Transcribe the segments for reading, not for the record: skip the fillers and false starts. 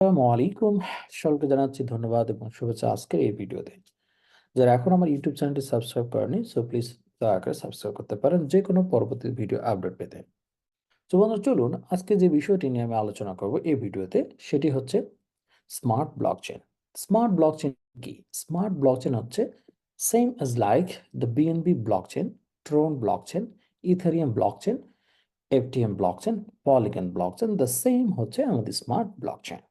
আসসালামু আলাইকুম। সকলকে জানাচ্ছি ধন্যবাদ এবং শুভেচ্ছা আজকের এই ভিডিওতে। যারা এখন আমার ইউটিউব চ্যানেলটি সাবস্ক্রাইব করেনি, সো প্লিজ দয়া করে সাবস্ক্রাইব করতে পারেন যে কোনো পরবর্তী ভিডিও আপডেট পেতে। তো বন্ধুরা, চলুন আজকে যে বিষয়টি নিয়ে আমি আলোচনা করব এই ভিডিওতে, সেটি হচ্ছে স্মার্ট ব্লকচেন। স্মার্ট ব্লকচেন কি? স্মার্ট ব্লকচেন হচ্ছে same as like the BNB blockchain, Tron blockchain, Ethereum blockchain, FTM blockchain, Polygon blockchain, the same হচ্ছে আমাদের স্মার্ট ব্লকচেন।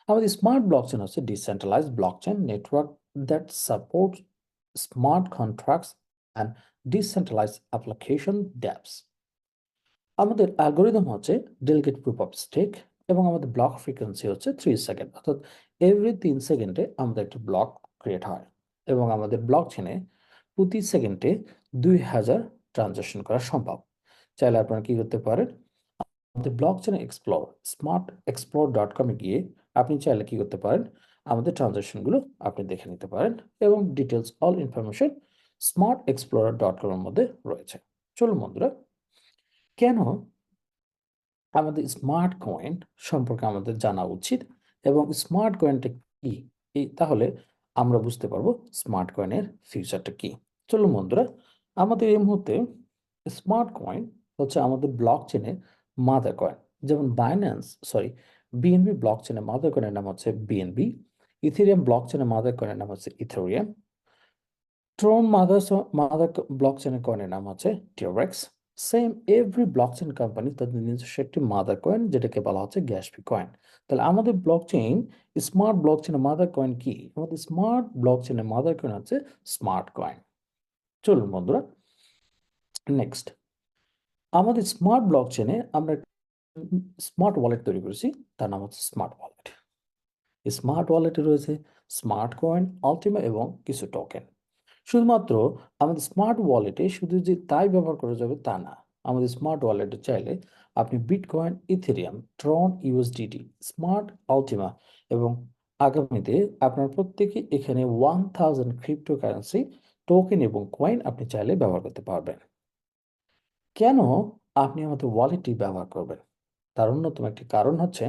আমাদের স্মার্ট ব্লকচেন হচ্ছে decentralized blockchain network that support smart contracts and decentralized application dApps. আমাদের algorithm হচ্ছে delegate proof of stake এবং আমাদের block frequency হচ্ছে 3 second, অর্থাৎ এভরি 3 সেকেন্ডে আমাদের একটা ব্লক ক্রিয়েট হয় এবং আমাদের ব্লক চেনে প্রতি সেকেন্ডে 2000 ট্রানজাকশন করা সম্ভব। চাইলে আপনারা কি করতে পারেন, আমাদের blockchain explore smart explore dot কমে গিয়ে আপনি চাইলে কি করতে পারেন, আমাদের ট্রানজাকশনগুলো আপনি দেখে নিতে পারেন এবং details all information smart explorer dot কমের মধ্যে রয়েছে। চলুন বন্ধুরা, কেন আমাদের স্মার্ট কয়েন সম্পর্কে আমাদের জানা উচিত এবং স্মার্ট কয়েনটা কি, এই তাহলে আমরা বুঝতে পারবো স্মার্ট কয়েনের ফিউচারটা কি। চলুন বন্ধুরা, আমাদের এই মুহূর্তে স্মার্ট কয়েন হচ্ছে আমাদের ব্লক চেনের মাদার কয়েন। যেমন বিএনবি ব্লক চেনের মাদার কয়েনের নাম হচ্ছে বিএনবি, ইথেরিয়াম ব্লক চেনের মাদার কয়েনের নাম হচ্ছে ইথেরিয়াম, ট্রোন মাদার ব্লক চেনের কয়েনের নাম হচ্ছে টিওরেক্স। সেম এভরি ব্লকচেন কোম্পানি তাদের নিজস্ব একটি মাদার কয়েন যেটাকে বলা হচ্ছে গ্যাসপি কয়েন। তাহলে আমাদের ব্লকচেইন স্মার্ট ব্লকচেনের মাদার কয়েন কি? আমাদের স্মার্ট ব্লকচেনের মাদার কয়েন হচ্ছে স্মার্ট কয়েন। চলুন বন্ধুরা, নেক্সট, আমাদের স্মার্ট ব্লকচেনে আমরা স্মার্ট ওয়ালেট তৈরি করেছি, তার নাম হচ্ছে স্মার্ট ওয়ালেট। স্মার্ট ওয়ালেটে রয়েছে স্মার্ট কয়েন, আলটিমা এবং কিছু টোকেন। শুধুমাত্র আমাদের স্মার্ট ওয়ালেটে শুধু যে তাই ব্যবহার করা যাবে তা না, আমাদের স্মার্ট ওয়ালেটে চাইলে আপনি bitcoin, Ethereum, ট্রন, USDT, smart Ultima এবং আগামীতে আপনার প্রত্যেকে এখানে 1000 ক্রিপ্টোকারেন্সি টোকেন এবং কয়েন আপনি চাইলে ব্যবহার করতে পারবেন। কেন আপনি আমাদের ওয়ালেটটি ব্যবহার করবেন? তার অন্যতম একটি কারণ হচ্ছে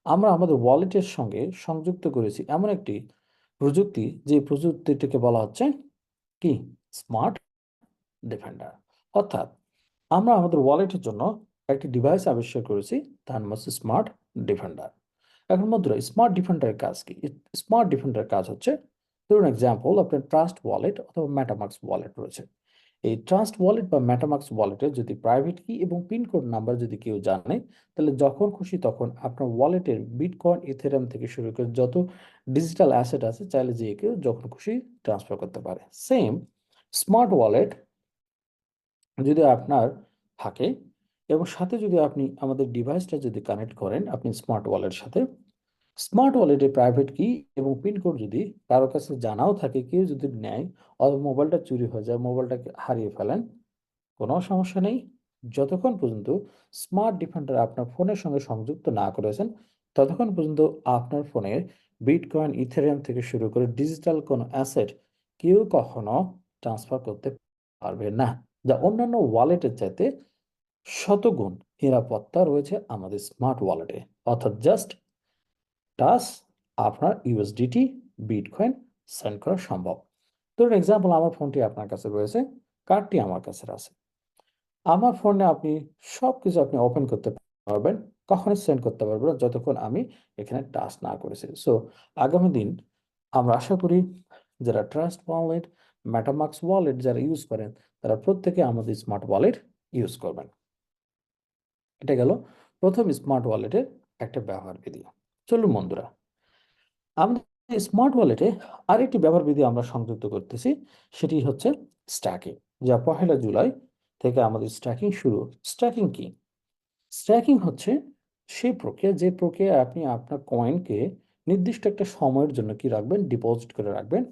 আমরা আমাদের ওয়ালেটের সঙ্গে সংযুক্ত করেছি এমন একটি প্রযুক্তি, যে প্রযুক্তিটিকে বলা হচ্ছে কি স্মার্ট ডিফেন্ডার। অর্থাৎ আমরা আমাদের ওয়ালেটের জন্য একটি ডিভাইস আবিষ্কার করেছি, তার নাম হচ্ছে স্মার্ট ডিফেন্ডার। এখন বন্ধুরা, স্মার্ট ডিফেন্ডারের কাজ কি? স্মার্ট ডিফেন্ডারের কাজ হচ্ছে, ধরুন এক্সাম্পল, আপনার ট্রাস্ট ওয়ালেট অথবা মেটামাক্স ওয়ালেট রয়েছে। এই ট্রাস্ট ওয়ালেট বা মেটামাক্স ওয়ালেটে যদি প্রাইভেট কি এবং পিন কোড নাম্বার যদি কেউ জানে, তাহলে যখন খুশি তখন আপনার ওয়ালেটের বিটকয়েন, ইথেরিয়াম থেকে শুরু করে যত ডিজিটাল অ্যাসেট আছে চাইলে যে কেউ যখন খুশি ট্রান্সফার করতে পারে। সেম স্মার্ট ওয়ালেট যদি আপনার থাকে এবং সাথে যদি আপনি আমাদের ডিভাইসটা যদি কানেক্ট করেন আপনি স্মার্ট ওয়ালেটের সাথে, স্মার্ট ওয়ালেটে প্রাইভেট কি এবং পিন কোড যদি কারো কাছে জানাও থাকে, কেউ যদি নেয় অথবা মোবাইলটা চুরি হয়ে যায়, মোবাইলটাকে হারিয়ে ফেলেন, কোনো সমস্যা নেই। যতক্ষণ পর্যন্ত স্মার্ট ডিফেন্ডার আপনার ফোনের সঙ্গে সংযুক্ত না করেছেন, ততক্ষণ পর্যন্ত আপনার ফোনের বিটকয়েন, ইথেরিয়াম থেকে শুরু করে ডিজিটাল কোনো অ্যাসেট কেউ কখনো ট্রান্সফার করতে পারবে না, যা অন্যান্য ওয়ালেটের চাইতে শতগুণ নিরাপত্তা রয়েছে আমাদের স্মার্ট ওয়ালেটে। অর্থাৎ জাস্ট টাচ আপনার ইউএসডিটি, বিটকয়েন সেন্ড করা সম্ভব। ধরুন এক্সাম্পল, আমার ফোনটি আপনার কাছে রয়েছে, কার্ডটি আমার কাছে আছে। আমার ফোনে আপনি সবকিছু আপনি ওপেন করতে পারবেন, কখনোই সেন্ড করতে পারবেন না যতক্ষণ আমি এখানে টাচ না করেছি। সো আগামী দিন আমরা আশা করি যারা ট্রাস্ট ওয়ালেট, মেটামাক্স ওয়ালেট যারা ইউজ করেন, তারা প্রত্যেকে আমাদের স্মার্ট ওয়ালেট ইউজ করবেন। এটা গেল প্রথম স্মার্ট ওয়ালেটের একটা ব্যবহার বিধি। চলুন বন্ধুরা, আমাদের স্মার্ট ওয়ালেটে আরেকটি ব্যবহার বিধি আমরা সংযুক্ত করতেছি, সেটি হচ্ছে স্ট্যাকিং, যা 1 জুলাই থেকে আমাদের স্ট্যাকিং শুরু। স্ট্যাকিং কি? স্ট্যাকিং হচ্ছে সেই প্রক্রিয়া, যে প্রক্রিয়া আপনি আপনার কয়েনকে নির্দিষ্ট একটা সময়ের জন্য কি রাখবেন, ডিপোজিট করে রাখবেন,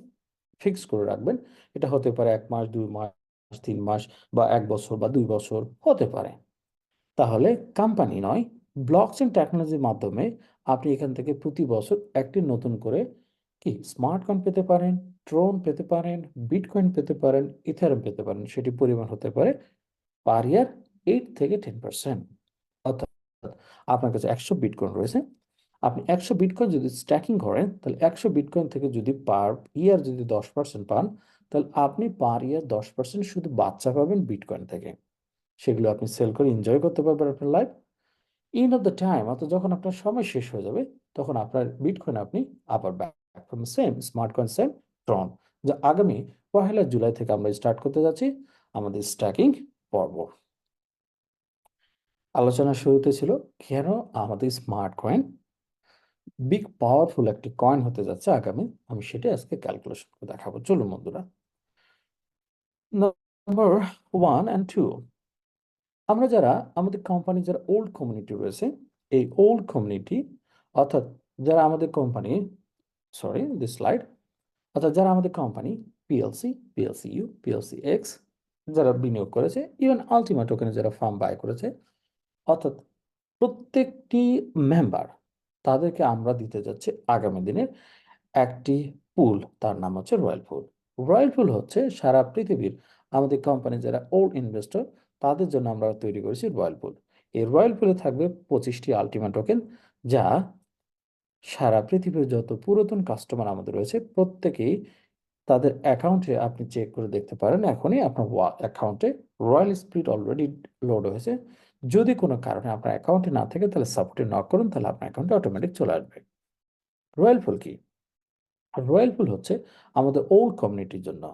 ফিক্স করে রাখবেন। এটা হতে পারে 1 মাস, 2 মাস, 3 মাস বা 1 বছর বা 2 বছর হতে পারে। তাহলে কোম্পানি নয়, ব্লকচেন টেকনোলজির মাধ্যমে আপনি এখান থেকে প্রতি বছর একটি নতুন করে কি স্মার্ট কয়েন পেতে পারেন, ট্রোন পেতে পারেন, বিটকয়েন পেতে পারেন, ইথারিয়াম পেতে পারেন। সেটি পরিমাণ হতে পারে পার ইয়ার 8 থেকে 10%। অর্থাৎ আপনার কাছে 100 বিটকয়েন রয়েছে, আপনি 100 বিটকয়েন যদি স্ট্যাকিং করেন, তাহলে 100 বিটকয়েন থেকে যদি পার ইয়ার যদি 10% পান, তাহলে আপনি পার ইয়ার 10% শুধু বাচ্চা পাবেন বিটকয়েন থেকে। সেগুলো আপনি সেল করে এনজয় করতে পারবেন আপনার life. End of the time, অর্থাৎ যখন আপনার সময় শেষ হয়ে যাবে, তখন আপনার বিটকয়েন আপনি আবার back from same smart coin same Tron, যা আগামী 1 জুলাই থেকে আমরা স্টার্ট করতে যাচ্ছি আমাদের স্ট্যাকিং পর্ব। আলোচনার শুরুতে ছিল কেন আমাদের স্মার্ট কয়েন বিগ পাওয়ারফুল একটি কয়েন হতে যাচ্ছে আগামী, আমি সেটা আজকে ক্যালকুলেশন করে দেখাবো। চলুন বন্ধুরা, নাম্বার 1 and 2, আমরা যারা আমাদের কোম্পানি যারা ওল্ড কমিউনিটি রয়েছে, এই ওল্ড কমিউনিটি অর্থাৎ যারা আমাদের কোম্পানি, সরি দিস স্লাইড, অর্থাৎ যারা আমাদের company PLC, PLC U, PLC X যারা বিনিয়োগ করেছে, ইভেন আলটিমা টোকেনে যারা ফার্ম বাই করেছে, অর্থাৎ প্রত্যেকটি মেম্বার, তাদেরকে আমরা দিতে যাচ্ছি আগামী দিনের একটি পুল, তার নাম হচ্ছে রয়্যাল পুল। রয়্যাল পুল হচ্ছে সারা পৃথিবীর আমাদের কোম্পানি যারা ওল্ড ইনভেস্টর, তাদের জন্য আমরা তৈরি করেছি রয়্যাল পুল। এই রয়্যাল পুলে থাকবে 25টি আলটিমা টোকেন, যা সারা পৃথিবীর যত পুরাতন কাস্টমার আমাদের রয়েছে প্রত্যেকেই তাদের অ্যাকাউন্টে আপনি চেক করে দেখতে পারেন, এখনই আপনার অ্যাকাউন্টে রয়্যাল স্প্লিট অলরেডি লোড হয়েছে। যদি কোনো কারণে আপনার অ্যাকাউন্টে না থাকে, তাহলে সাপোর্টে নক করুন, তাহলে আপনার অ্যাকাউন্টে অটোমেটিক চলে আসবে। রয়্যাল পুল কি? রয়্যাল পুল হচ্ছে আমাদের ওল্ড কমিউনিটির জন্য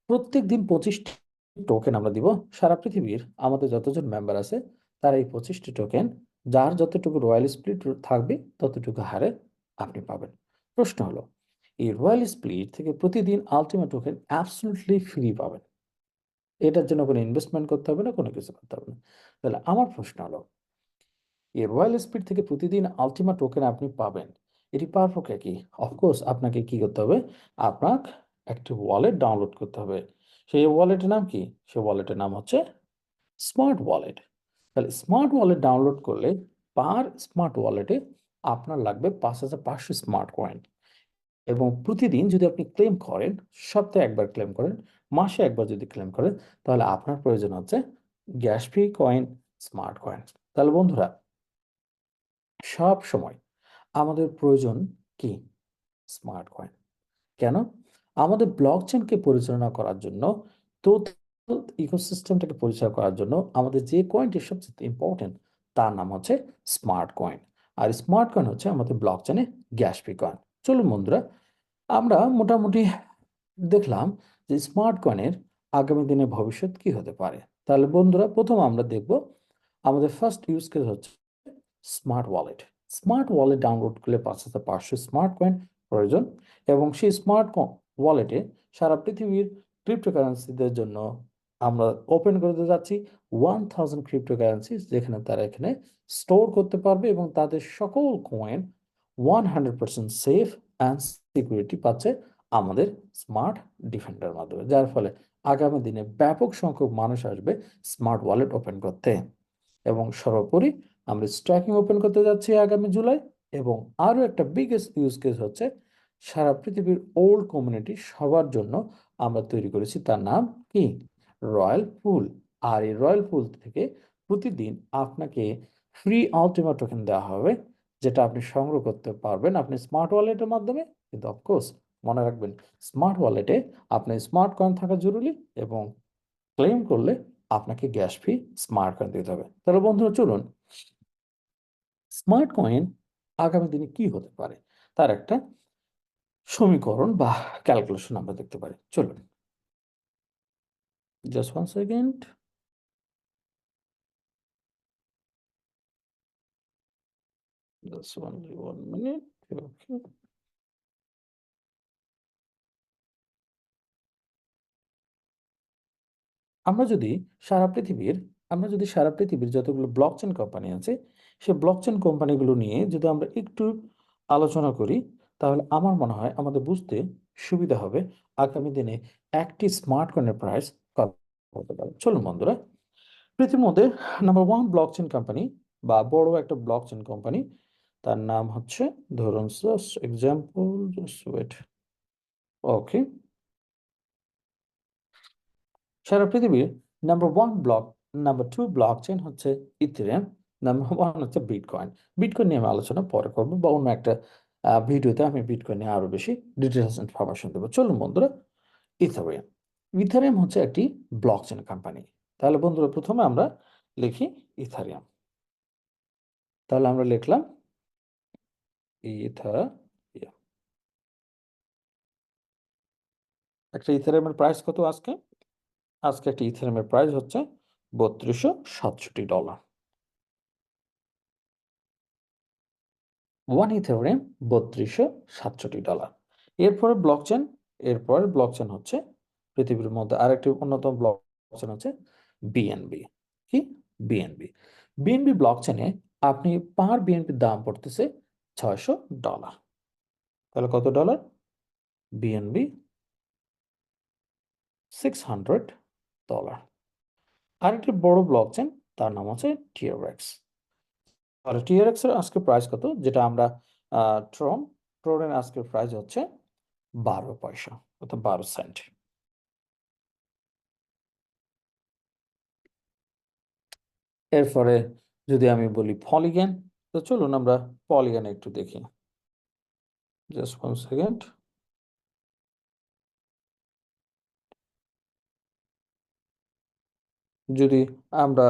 প্রত্যেক দিন 25টি টোকেন আমরা দিব। সারা পৃথিবীর আমাদের যতজন মেম্বার আছে, তারা এই 25টি টোকেন, যার যতটুকু রয়্যাল স্প্লিট থাকবে ততটুকু হারে আপনি পাবেন। প্রশ্ন হলো, এই রয়্যাল স্প্লিট থেকে প্রতিদিন আলটিমেট টোকেন অ্যাবসলিউটলি ফ্রি পাবেন, এটার জন্য কোনো ইনভেস্টমেন্ট করতে হবে না, কোনো কিছু করতে হবে না। তাহলে আমার প্রশ্ন হলো, এই রয়্যাল স্পিড থেকে প্রতিদিন আলটিমা টোকেন আপনি পাবেন, এটি পাওয়ার প্রক্রিয়া কি? অফকোর্স আপনাকে কি করতে হবে, আপনার একটি ওয়ালেট ডাউনলোড করতে হবে। সেই ওয়ালেটের নাম কি? সেই ওয়ালেটের নাম হচ্ছে স্মার্ট ওয়ালেট। তাহলে স্মার্ট ওয়ালেট ডাউনলোড করলে পার স্মার্ট ওয়ালেটে আপনার লাগবে 5500 স্মার্ট কয়েন। এবং প্রতিদিন যদি আপনি ক্লেম করেন, সপ্তাহে একবার ক্লেম করেন, মাসে একবার যদি ক্লেম করেন, তাহলে আপনার প্রয়োজন হচ্ছে gas free coin, smart coin. তাহলে বন্ধুরা, সব সময় আমাদের প্রয়োজন কি? Smart coin. কেন? আমাদের ব্লকচেনকে পরিচালনা করার জন্য, তথ্য ইকোসিস্টেমটাকে পরিচালনা করার জন্য আমাদের যে কয়েনটি সবচেয়ে ইম্পর্টেন্ট, তার নাম হচ্ছে স্মার্ট কয়েন। আর স্মার্ট কয়েন হচ্ছে আমাদের ব্লকচেনে গ্যাস ফ্রি কয়েন। চলুন বন্ধুরা, আমরা মোটামুটি দেখলাম যে স্মার্ট কয়েনের আগামী দিনে ভবিষ্যৎ কি হতে পারে। তাহলে বন্ধুরা, প্রথম আমরা দেখব আমাদের ফার্স্ট ইউজ কেস হচ্ছে smart wallet. Smart wallet download করলে 5500 স্মার্ট কয়েন প্রয়োজন, এবং সেই স্মার্ট ওয়ালেটে সারা পৃথিবীর ক্রিপ্টোকারেন্সিদের জন্য আমরা ওপেন করতে যাচ্ছি 1000 ক্রিপ্টোকারেন্সি, যেখানে তারা এখানে স্টোর করতে পারবে এবং তাদের সকল কয়েন 100% সেফ অ্যান্ড সিকিউরিটি পাচ্ছে আমাদের স্মার্ট ডিফেন্ডার মাধ্যমে, যার ফলে আগামী দিনে ব্যাপক সংখ্যক মানুষ আসবে স্মার্ট ওয়ালেট ওপেন করতে। এবং সর্বোপরি আমরা স্ট্যাকিং ওপেন করতে যাচ্ছি আগামী জুলাই। এবং আরও একটা বিগেস্ট ইউজ কেস হচ্ছে সারা পৃথিবীর ওল্ড কমিউনিটি সবার জন্য আমরা তৈরি করেছি, তার নাম কি? রয়্যাল পুল। আর এই রয়্যাল পুল থেকে প্রতিদিন আপনাকে ফ্রি আলটিমা টোকেন দেওয়া হবে, যেটা আপনি সংগ্রহ করতে পারবেন আপনি স্মার্ট ওয়ালেটের মাধ্যমে। কিন্তু অফকোর্স মনে রাখবেন, স্মার্ট ওয়ালেটে আপনার স্মার্ট কয়েন থাকা জরুরি, এবং ক্লেম করলে আপনাকে গ্যাস ফি স্মার্ট কয়েন দিতে হবে। তাহলে বন্ধুরা, চলুন স্মার্ট কয়েন আগামী দিনে কি হতে পারে তার একটা সমীকরণ বা ক্যালকুলেশন আমরা দেখতে পারি। চলুন, just 1 second. Just only 1 minute. Okay. আমরা যদি সারা পৃথিবীর আমরা যদি সারা পৃথিবীর যতগুলো ব্লকচেন কোম্পানি আছে, সেই ব্লকচেন কোম্পানিগুলো নিয়ে যদি আমরা একটু আলোচনা করি, তাহলে আমার মনে হয় আমাদের বুঝতে সুবিধা হবে আগামী দিনে একটি স্মার্ট কয়েনের প্রাইস কত হতে পারে। চলুন বন্ধুরা, পৃথিবীর মধ্যে নাম্বার 1 ব্লকচেন কোম্পানি বা বড় একটা ব্লকচেন কোম্পানি, তার নাম হচ্ছে, ধরুন এক্সাম্পল, জাস্ট ওয়েট। ওকে, সারা পৃথিবীর নাম্বার 2 ব্লকচেন হচ্ছে ইথেরিয়াম, নাম্বার ওয়ান হচ্ছে বিটকয়েন। বিটকয়েন নিয়ে আমি আলোচনা পরে করবো, বা অন্য একটা ভিডিওতে আমি বিটকয়েন নিয়ে আরো বেশি ডিটেলস ইনফরমেশন দেবো। চলুন বন্ধুরা, ইথারিয়াম। ইথারিয়াম হচ্ছে একটি ব্লকচেন কোম্পানি। তাহলে বন্ধুরা প্রথমে আমরা লিখি ইথারিয়াম। তাহলে আমরা লিখলাম ইথারিয়াম। একটা ইথারিয়ামের প্রাইস কত আজকে? আজকে একটা ইথারিয়ামের প্রাইস হচ্ছে $3267। One Ethereum $3267। এরপরে ব্লকচেন হচ্ছে পৃথিবীর মধ্যে আরেকটি অন্যতম ব্লকচেন হচ্ছে বিএনবি। কি? বিএনবি। বিএনবি ব্লকচেনে আপনি পার বিএনপির দাম পড়তেছে $600। তাহলে কত ডলার? বিএনবি $600। আরেকটি বড় ব্লকচেন, তার নাম হচ্ছে টিআরএক্স। আর টিআরএক্স এর আজকে প্রাইস কত? যেটা আমরা ট্রনের আজকের প্রাইস হচ্ছে 12 পয়সা, অর্থাৎ 12 সেন্ট। এরপরে যদি আমি বলি পলিগন, তো চলুন আমরা পলিগন একটু দেখি। Just 1 second. যদি আমরা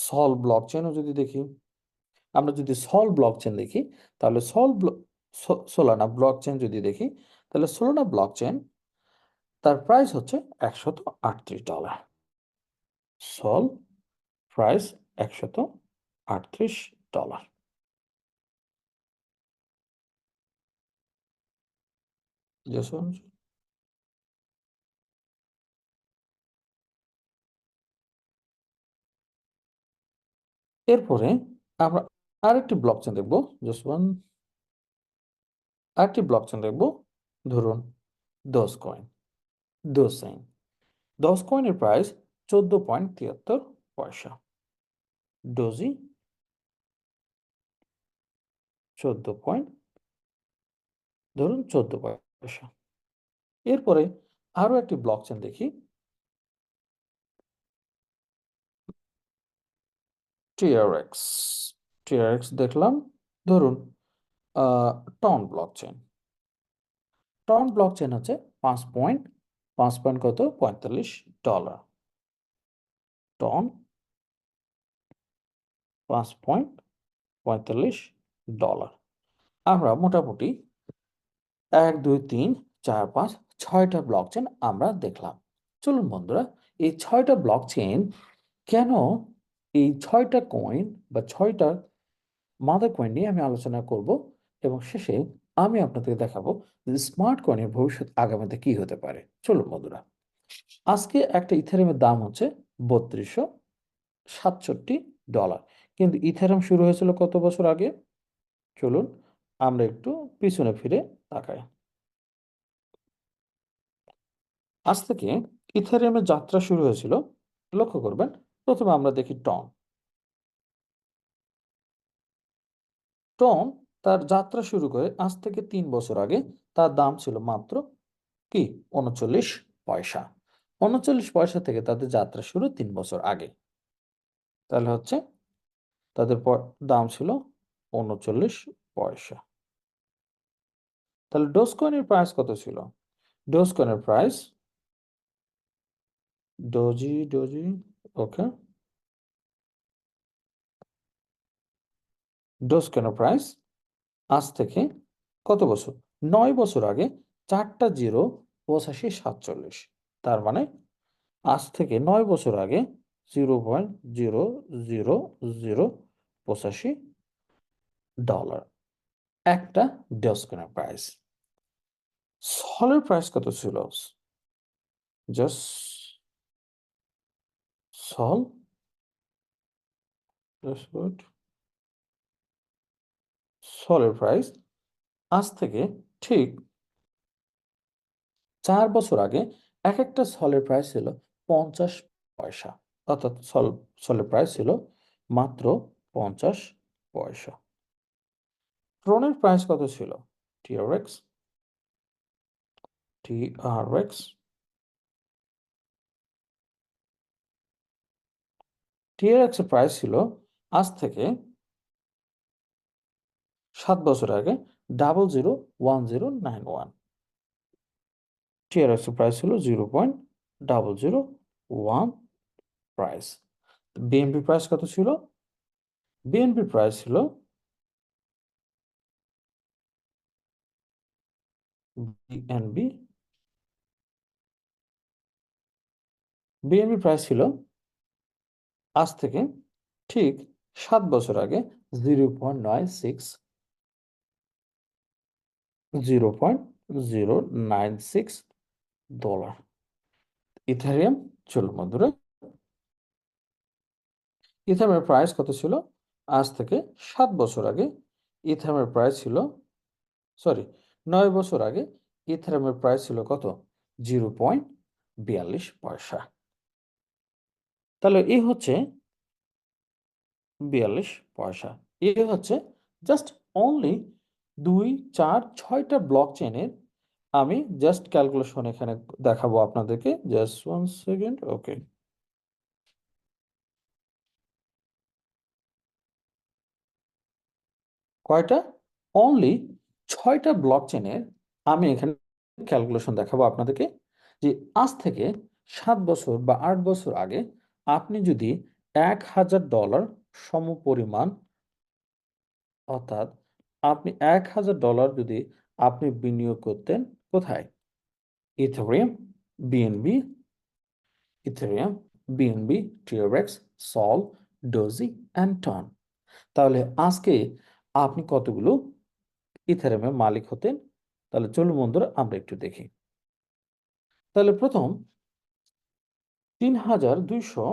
সল ব্লকচেনও যদি দেখি, আমরা যদি সল ব্লকচেন দেখি, তাহলে সোলানা ব্লকচেন যদি দেখি, তাহলে সোলানা ব্লকচেন তার প্রাইস হচ্ছে $138। সল প্রাইস $138। এরপরে আমরা আরেকটি ব্লকচেন দেখবো। Just one. আরেকটি ব্লকচেন দেখবো, ধরুন দোজ কয়েন। দোসাইন। দশ কয়েনের প্রাইস 14.73 পয়সা। ডোজি 14 পয়েন্ট, ধরুন 14 পয়সা। এরপরে আরো একটি ব্লকচেন দেখি, টিআরএক্স। টিআরএক্স দেখলাম, ধরুন টন ব্লকচেন। টন ব্লকচেন হচ্ছে 5 পয়েন্ট কত? $45। TON 5.45 dollar. আমরা মোটামুটি 1 2 3 4 5 6টা ব্লকচেন আমরা দেখলাম। চলুন বন্ধুরা, এই 6টা ব্লকচেন কেন, এই 6টা কয়েন বা 6টা মাদার কয়েন নিয়ে আমি আলোচনা করব, এবং শেষে আমি আপনাদের দেখাবো যে স্মার্ট কয়েনের ভবিষ্যৎ আগামীতে কি হতে পারে। চলুন বন্ধুরা, আজকে একটা ইথারিয়ামের দাম হচ্ছে $3267। কিন্তু ইথারিয়াম শুরু হয়েছিল কত বছর আগে? চলুন আমরা একটু পিছনে ফিরে তাকাই। আজ থেকে ইথারিয়ামের যাত্রা শুরু হয়েছিল, লক্ষ্য করবেন, প্রথমে আমরা দেখি টন। টন তার যাত্রা শুরু করে আজ থেকে 3 বছর আগে। তার দাম ছিল মাত্র কি? 39 পয়সা। 39 পয়সা থেকে তাদের যাত্রা শুরু 3 বছর আগে। তাহলে হচ্ছে তাদের দাম ছিল 39 পয়সা। তাহলে ডোজ কয়েনের প্রাইস কত ছিল? ডোজ কয়েনের প্রাইস, ডোজি ওকে, ডোজ কয়েনের প্রাইস আজ থেকে কত বছর? 9 বছর আগে 4টা জিরো 85 47। তার মানে আজ থেকে 9 বছর আগে 0.000085 ডলার একটা ডজকনের প্রাইস। সলের প্রাইস কত ছিল? জাস্ট সল, সলের প্রাইস আজ থেকে ঠিক 4 বছর আগে এক একটা সলের প্রাইস ছিল 50 পয়সা। অর্থাৎ সলের প্রাইস ছিল মাত্র 50 পয়সা। ট্রনের প্রাইস কত ছিল? টিআরএক্স, টিআরএক্স টিআরএক্স এর প্রাইস ছিল আজ থেকে 7 বছর আগে 001091, টিআরএক্স এর প্রাইস ছিল 0.001 প্রাইস। বিএনপি প্রাইস কত ছিল? বিএনপি প্রাইস ছিল বিএনবি বিএনপি প্রাইস ছিল আজ থেকে ঠিক 7 বছর আগে 0.096 ডলার। ইথারিয়াম, চলুন বন্ধুরা, ইথারিয়ামের প্রাইস কত ছিল আজ থেকে 7 বছর আগে? ইথারিয়ামের প্রাইস ছিল, সরি, 9 বছর আগে ইথারিয়ামের প্রাইস ছিল কত? 0.42 পয়সা। তাহলে এই হচ্ছে 42 পয়সা। এই হচ্ছে জাস্ট অনলি 2, 4, 6টা ব্লক চেনের আমি জাস্ট ক্যালকুলেশন এখানে দেখাবো আপনাদেরকে। Just 1 second. ওকে, কয়টা? অনলি 6টা ব্লক চেনের আমি এখানে ক্যালকুলেশন দেখাবো আপনাদেরকে, যে আজ থেকে 7 বছর বা 8 বছর আগে আপনি যদি $1000 সমপরিমাণ, অর্থাৎ আপনি $1000 যদি আপনি বিনিয়োগ করতেন কোথায়? Ethereum, BNB, Ethereum, BNB, TRX, SOL, Doge and TON, তাহলে আজকে আপনি কতগুলো ইথেরিয়ামের মালিক হতেন? তাহলে চলুন বন্ধুরা আমরা একটু দেখি। তাহলে প্রথম 3200,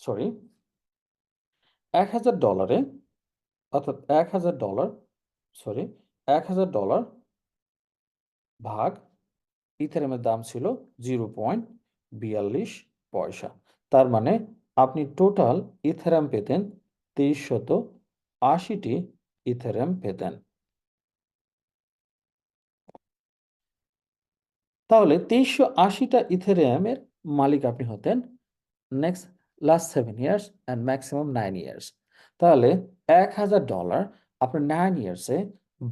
সরি, $1000, অর্থাৎ $1000, সরি, $1000 ভাগ ইথেরিয়ামের দাম ছিল 0.42 পয়সা। তার মানে আপনি টোটাল ইথেরিয়াম পেতেন 2380টি ইথেরিয়াম পেতেন। তাহলে 2380টা ইথেরিয়ামের মালিক আপনি হতেন next last 7 years and maximum 9 years. তাহলে $1000 আপনার 9 ইয়ার্সে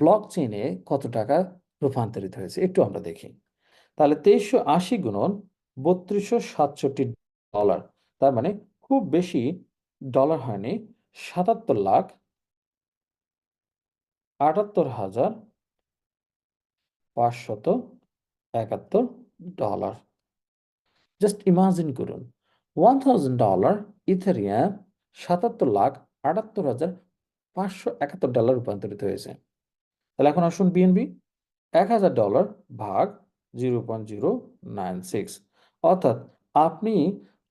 ব্লক চেইনে কত টাকা রূপান্তরিত হয়েছে একটু আমরা দেখি। তাহলে 2380 গুণন 3267 ডলার, তার মানে খুব বেশি ডলার হয়নি, 77,78,571 ডলার। জাস্ট ইমাজিন করুন, $1000 ইথেরিয়াম 77,78,571 ডলার রূপান্তরিত হয়েছে। তাহলে এখন আসুন বিএনবি, $1000 ভাগ 0.096, অর্থাৎ আপনি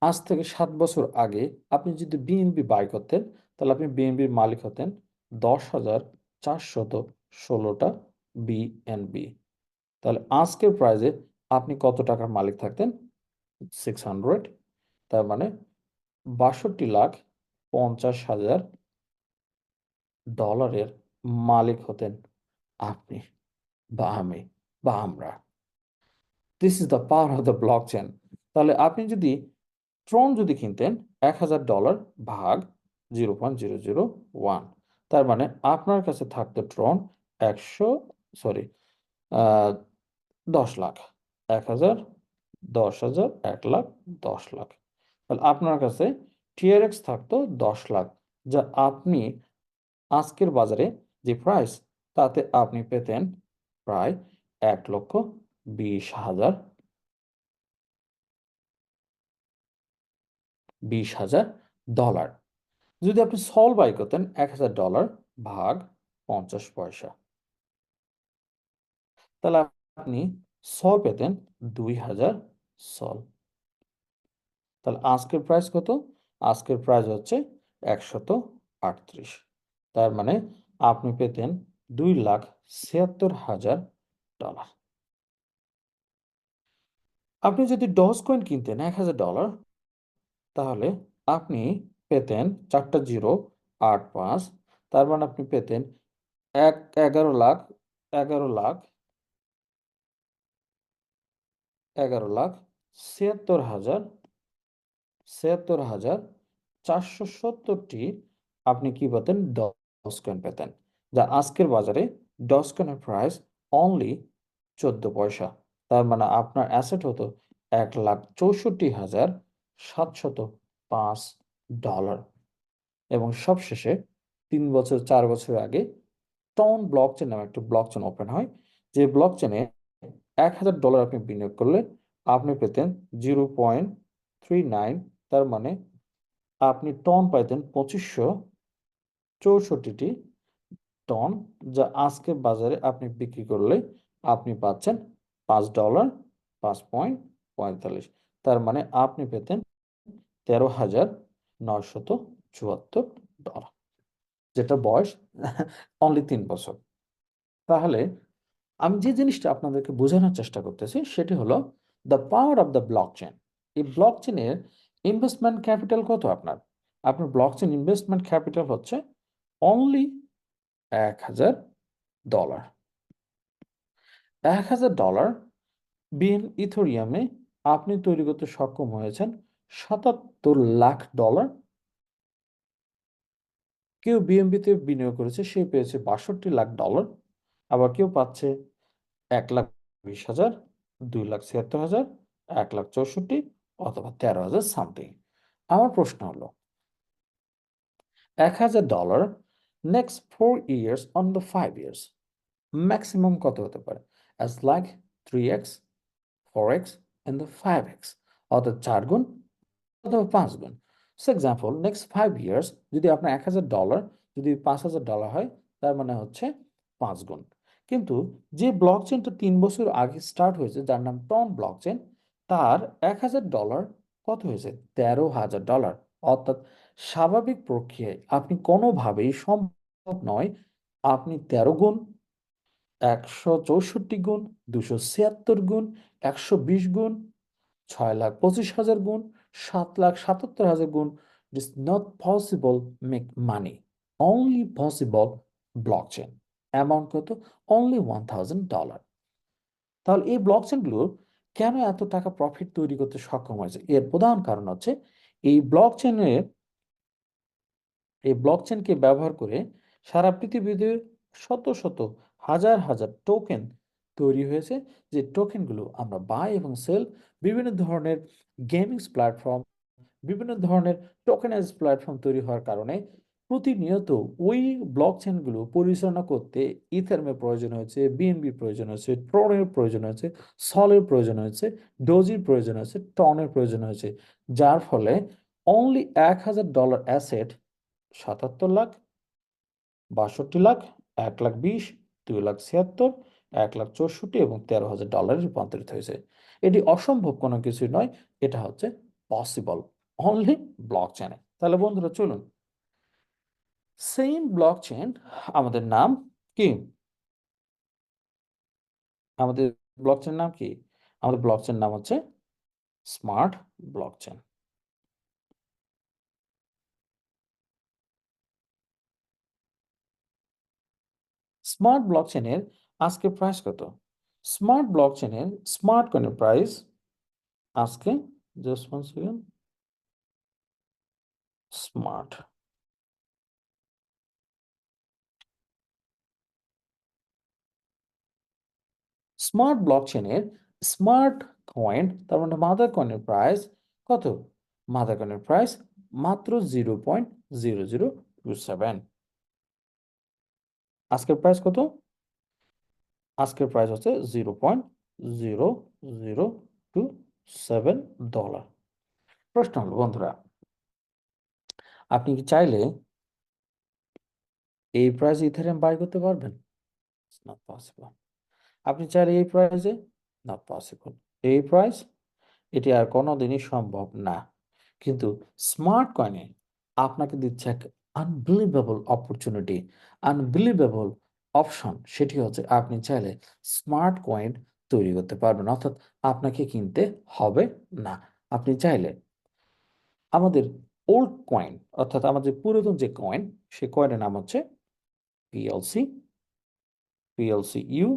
আজ থেকে 7 বছর আগে আপনি যদি বিএনবি বাই করতেন তাহলে আপনি বিএনবির মালিক হতেন 10,416টা বিএনবি। তাহলে আজকের প্রাইজে আপনি কত টাকার মালিক থাকতেন? 600, তার মানে 62,50,000 ডলারের মালিক হতেন আপনি বা আমি বা আমরা। This is the power of the block chain. তাহলে আপনি যদি ট্রন যদি কিনতেন $1000 ভাগ 0.001, তার মানে আপনার কাছে থাকতো ট্রন 100, সরি, 10 লাখ, 1000, 10,000, 1 লাখ, 10 লাখ। তাহলে আপনার কাছে টিআরএক্স থাকতো 10 লাখ, যা আপনি আজকের বাজারে যে প্রাইস তাতে আপনি পেতেন প্রায় 1,20,000 ডলার। যদি আপনি সল বাই করতেন $1000 ভাগ 50 পয়সা, তাহলে আপনি সল পেতেন 2000 সল। তাহলে আজকের প্রাইস কত? আজকের প্রাইস হচ্ছে 138। তার মানে আপনি পেতেন $2,76,000। আপনি যদি ডজ কয়েন কিনতেন $1000, তাহলে আপনি পেতেন 4টা 0, 8, 5, তার মানে আপনি পেতেন 11 লাখ, 11 লাখ, 11 লাখ 76,000, 76,470টি আপনি কি পেতেন? ডজ কয়েন পেতেন, যা আজকের বাজারে ডজকয়েনের প্রাইস অনলি 14 পয়সা। তার মানে আপনার অ্যাসেট হতো 1,64,705 ডলার। এবং সবশেষে 3 বছর 4 বছর আগে টন ব্লকচেন নামে একটা ব্লকচেন ওপেন হয়, যে ব্লকচেনে $1,000 আপনি বিনিয়োগ করলে আপনি পেতেন 0.39, তার মানে আপনি টন পাইতেন 2564টি টন, যা আজকে বাজারে আপনি বিক্রি করলে আপনি পাচ্ছেন $5, 5.45। তার মানে আপনি পেতেন 13,974 ডলার, যেটা বয়স অনলি 3 বছর। তাহলে আমি যে জিনিসটা আপনাদেরকে বোঝানোর চেষ্টা করতেছি সেটি হলো the power of the blockchain. এই ব্লকচেনের ইনভেস্টমেন্ট ক্যাপিটাল কত আপনার? আপনার ব্লকচেন ইনভেস্টমেন্ট ক্যাপিটাল হচ্ছে অনলি $1,000। $1,000 বিন ইথোরিয়ামে আপনি তৈরি করতে সক্ষম হয়েছেন $77 লাখ। কেউ বিএমবিতে বিনিয়োগ করেছে, সে পেয়েছে $62 লাখ। আবার কেউ পাচ্ছে 1,20,000, 2,76,000, 1,64,000 অথবা 13,000 সামথিং। আমার প্রশ্ন হলো $1,000 next 4 years on the 5 years maximum কত হতে পারে? As like 3x, 4x and the 5x, অর্থাৎ 4 গুণ অথবা 5 গুণ। সো এক্সাম্পল, নেক্সট 5 ইয়ার্স যদি আপনার $1,000 যদি $5,000 হয়, তার মানে হচ্ছে 5 গুণ। কিন্তু যে ব্লকচেনটা 3 বছর আগে স্টার্ট হয়েছে, যার নাম টন ব্লকচেন, তার $1,000 কত হয়েছে? $13,000। অর্থাৎ স্বাভাবিক প্রক্রিয়ায় আপনি কোনোভাবেই সম্ভব নয় আপনি 13 গুণ, 164 গুণ, 276 গুণ, 120 গুণ, 6,25,000 গুণ, 7,77,000 গুণ। It is not possible make money. Only possible blockchain. Amount কত? Only $1,000। তাহলে এই ব্লকচেনগুলো কেন এত টাকা প্রফিট তৈরি করতে সক্ষম হয়েছে? এর প্রধান কারণ হচ্ছে এই ব্লকচেনের এই ব্লকচেনকে ব্যবহার করে সারা পৃথিবীতে শত শত হাজার হাজার টোকেন তৈরি হয়েছে, যে টোকেনগুলো আমরা বাই এবং সেল বিভিন্ন ধরনের গেমিংস প্ল্যাটফর্ম, বিভিন্ন ধরনের টোকেনাইজ প্ল্যাটফর্ম তৈরি হওয়ার কারণে প্রতিনিয়ত ওই ব্লকচেনগুলো পরিচালনা করতে ইথারিয়ামের প্রয়োজন হয়েছে, বিএনবি প্রয়োজন হয়েছে, ট্রনের প্রয়োজন হয়েছে, সলের প্রয়োজন হয়েছে, ডোজির প্রয়োজন হয়েছে, টনের প্রয়োজন হয়েছে, যার ফলে অনলি $1,000 অ্যাসেট 77 লাখ, 62 লাখ, 1,20,000, 2,76,000, 1,64,000 এবং $13,000 রূপান্তরিত হয়েছে। এটি অসম্ভব কোনো কিছু নয়, এটা হচ্ছে পসিবল অনলি ব্লকচেনে। তাহলে বন্ধুরা চলুন, সেম ব্লকচেন, আমাদের নাম কি? আমাদের ব্লকচেন নাম কি? আমাদের ব্লকচেন নাম হচ্ছে স্মার্ট ব্লকচেন। স্মার্ট ব্লকচেনের আজকে প্রাইস কত? স্মার্ট ব্লকচেনের স্মার্ট কয়েনের প্রাইস আজকে, just one second, smart smart ব্লকচেনের স্মার্ট কয়েন, তার মানে মাদার কয়েনের প্রাইস কত? মাদার কয়েনের প্রাইস মাত্র 0.0027। আজকের প্রাইস কত? আজকের প্রাইস হচ্ছে $0.0027। প্রশ্ন হলো বন্ধুরা, আপনি কি চাইলে এই প্রাইসে ইথেরিয়াম বাই করতে পারবেন? It's not possible. আপনি চাইলে এই প্রাইসে? Not possible. এই প্রাইস, এটি আর কোনোদিনই সম্ভব না। কিন্তু স্মার্ট কয়েনে আপনাকে দিচ্ছে এক আনবিলিভেবল অপরচুনিটি, আনবিলিভেবল অপশন। সেটি হচ্ছে আপনি চাইলে স্মার্ট কয়েন তৈরি করতে পারবেন, অর্থাৎ আপনাকে কিনতে হবে না। আপনি চাইলে আমাদের ওল্ড কয়েন, অর্থাৎ আমাদের পুরাতন যে কয়েন, সেই কয়েনের নাম হচ্ছে PLC, PLC U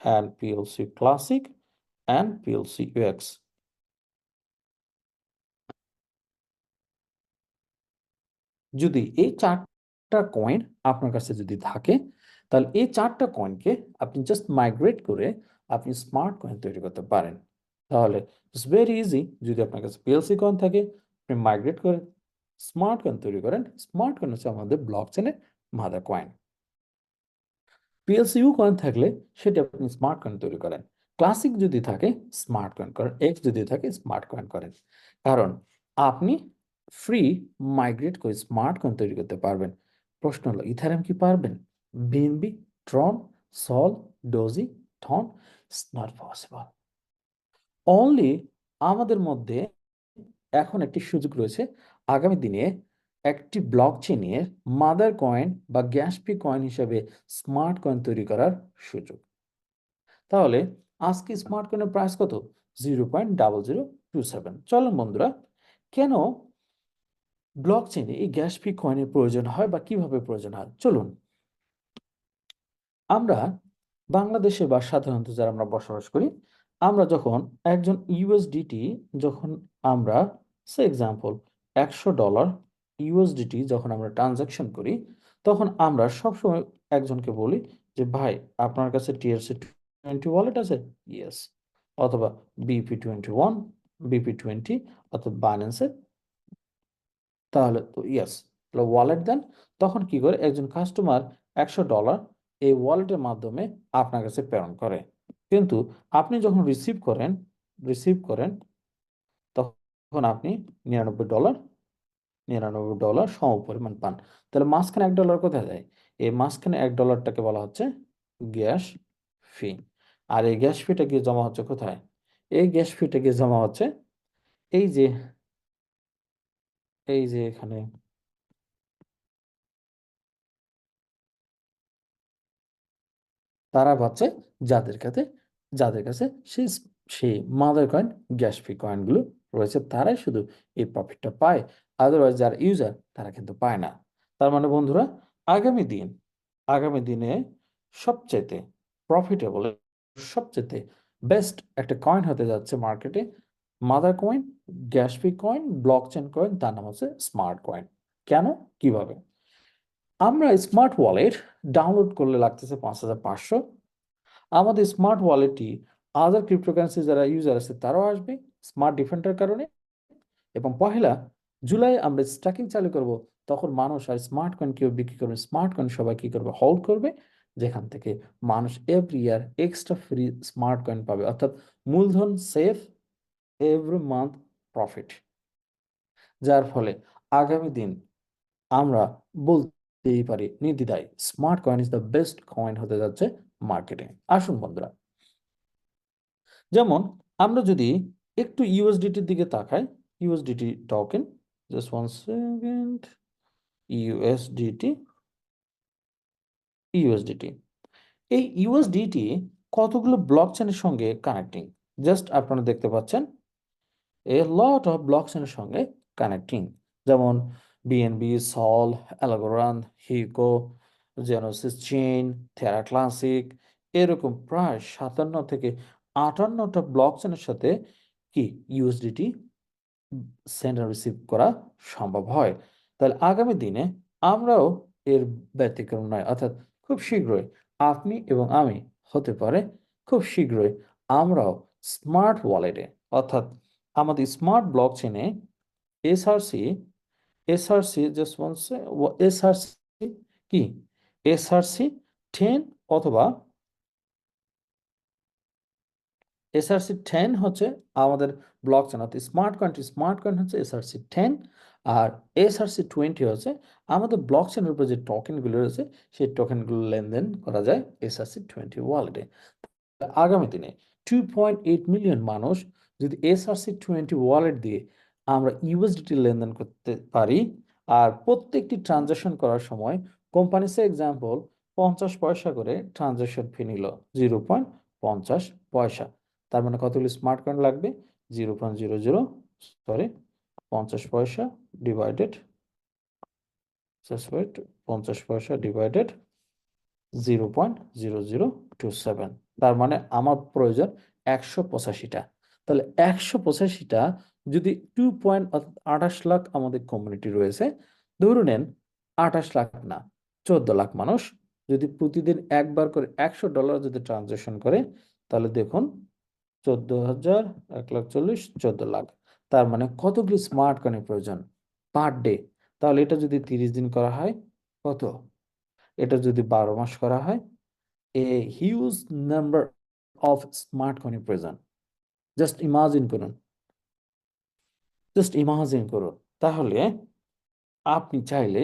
and PLC Classic and PLC UX। যদি এই চার 4টা কয়েন আপনার কাছে যদি থাকে, তাহলে এই 4টা কয়েনকে আপনি জাস্ট মাইগ্রেট করে আপনি স্মার্ট কয়েন তৈরি করতে পারেন। তাহলে ইটস ভেরি ইজি। যদি আপনার কাছে পিএলসি কয়েন থাকে, আপনি মাইগ্রেট করেন, স্মার্ট কয়েন তৈরি করেন। স্মার্ট কয়েন হচ্ছে আমাদের ব্লক চেনের মাদার কয়েন। পিএলসিউ কয়েন থাকলে সেটা আপনি স্মার্ট কয়েন তৈরি করেন। ক্লাসিক যদি থাকে স্মার্ট কয়েন করেন, এক্স যদি থাকে স্মার্ট কয়েন করেন। কারণ আপনি ফ্রি মাইগ্রেট করে স্মার্ট কয়েন তৈরি করতে পারবেন। প্রশ্ন হলো ইথারিয়াম কি পারবেন? BNB, Tron, Sol, Doge, Ton? It's not possible. Only আমাদের মধ্যে এখন একটি সুযোগ রয়েছে আগামী দিনে একটি ব্লক চেনের মাদার কয়েন বা গ্যাস ফি কয়েন হিসেবে স্মার্ট কয়েন তৈরি করার সুযোগ। তাহলে আজকে স্মার্ট কয়েনের প্রাইস কত? 0.0027। চলুন বন্ধুরা, কেন ব্লক চেনে এই গ্যাস ফি কয়েনের প্রয়োজন হয় বা কিভাবে প্রয়োজন হয় চলুন। আমরা বাংলাদেশে বা সাধারণত যারা আমরা বসবাস করি, আমরা যখন একজন ইউএসডিটি যখন আমরা সে এক্সাম্পল $100 ইউএসডিটি যখন আমরা ট্রানজাকশন করি, তখন আমরা সবসময় একজনকে বলি যে ভাই আপনার কাছে TRC20 ওয়ালেট আছে? ইয়েস। অথবা BP21, BP20 অথবা বাইন্যান্সের, তাহলে তো ইয়েস, তাহলে ওয়ালেট দেন। তখন কি করে একজন কাস্টমার $100 এই ওয়ালেটের মাধ্যমে আপনার কাছে প্রেরণ করে। কিন্তু আপনি যখন রিসিভ করেন তখন আপনি $99 সমপরিমাণ পান। তাহলে মাঝখানে $1 কোথায় যায়? এই মাঝখানে $1টাকে বলা হচ্ছে গ্যাস ফি। আর এই গ্যাস ফিটা গিয়ে জমা হচ্ছে কোথায়? এই গ্যাস ফিটা গিয়ে জমা হচ্ছে এই যে এখানে তারা ভাবছে যাদের কাছে যাদের কাছে সেই সেই মাদার কয়েন গ্যাস ফি কয়েনগুলো রয়েছে তারাই শুধু এই প্রফিটটা পায়। আদারওয়াইজ যারা ইউজার তারা কিন্তু পায় না। তার মানে বন্ধুরা, আগামী দিন আগামী দিনে সবচেয়ে প্রফিটেবল, সবচেয়ে বেস্ট একটা কয়েন হতে যাচ্ছে মার্কেটে মাদার কয়েন, গ্যাস ফি কয়েন, ব্লক চেন কয়েন, তার নাম হচ্ছে স্মার্ট কয়েন। কেন? কিভাবে? আমরা স্মার্ট ওয়ালেট ডাউনলোড করলে লাগতেছে 5,500। আমাদের স্মার্ট ওয়ালেটটি আদার ক্রিপ্টোকারেন্সি যারা ইউজার আছে তারাও আসবে স্মার্ট ডিফেন্ডার কারণে। এবং 1 জুলাই আমরা স্ট্যাকিং চালু করব, তখন মানুষ আর স্মার্ট কয়েন কেউ বিক্রি করবে, স্মার্ট কয়েন সবাই কি করবে? হোল্ড করবে, যেখান থেকে মানুষ every year extra free smart coin পাবে, অর্থাৎ মূলধন সেফ, এভরি মান্থ প্রফিট। যার ফলে আগামী দিন আমরা বলতেই পারি নির্দ্বিধায় smart coin is the best coin হতে যাচ্ছে মার্কেটে। আসুন বন্ধুরা, যেমন আমরা যদি একটু ইউএসডিটির দিকে তাকাই, USDT token, just 1 second, USDT, USDT, এই ইউএসডিটি কতগুলো ব্লক চেনের সঙ্গে কানেক্টিং। জাস্ট আপনারা দেখতে পাচ্ছেন এ লট অফ ব্লক চেনের সঙ্গে কানেক্টিং, যেমন বিএনবি, সল, অ্যালগোরান্ড, হিকো, জেনোসিস চেইন, থেরা ক্লাসিক, এরকম প্রায় 57 থেকে 58টা ব্লক চেনের সাথে কি ইউএসডিটি সেন্ড আর রিসিভ করা সম্ভব হয়। তাহলে আগামী দিনে আমরাও এর ব্যতিক্রম নয়, অর্থাৎ খুব শীঘ্রই আপনি এবং আমি হতে পারে খুব শীঘ্রই আমরাও স্মার্ট ওয়ালেটে, অর্থাৎ আমাদের স্মার্ট ব্লক চেনে এসআরসি, এসআরসি জাস্ট বলছে এসআরসি কি, এসআরসি 10 অথবা SRC10 হচ্ছে আমাদের ব্লক চেন, অর্থাৎ স্মার্ট কয়েন হচ্ছে SRC10। আর SRC20 হচ্ছে আমাদের ব্লক চেনের উপর যে টোকেনগুলো রয়েছে সেই টোকেনগুলো লেনদেন করা যায় SRC20 ওয়ালেটে। আগামী দিনে 2.8 মিলিয়ন মানুষ যদি SRC20 ওয়ালেট দিয়ে আমরা ইউএসডিটি লেনদেন করতে পারি, আর প্রত্যেকটি ট্রানজাকশন করার সময় কোম্পানি সে এক্সাম্পল 50 পয়সা করে ট্রানজাকশন ফি নিল, 0.50 পয়সা, তার মানে কতগুলো স্মার্ট কয়েন লাগবে? 0.00, সরি, 50 পয়সা ডিভাইডেড, 50 পয়সা ডিভাইডেড 0.0027, তার মানে আমার প্রয়োজন 185টা। তাহলে 185টা যদি 2.28 লাখ আমাদের কমিউনিটি রয়েছে, ধরে নেন 28 লাখ না, 14 লাখ মানুষ যদি প্রতিদিন একবার করে $100 যদি ট্রানজাকশন করে, তাহলে দেখুন 14,000, 1,40,000, 14 লাখ। তার মানে কতগুলি স্মার্ট কয়েনের প্রয়োজন পার ডে? তাহলে এটা যদি 30 দিন করা হয় কত? এটা যদি 12 মাস করা হয়, a huge number of smart কয়েনের প্রয়োজন। জাস্ট ইমাজিন করুন, জাস্ট ইমাজিন করুন। তাহলে আপনি চাইলে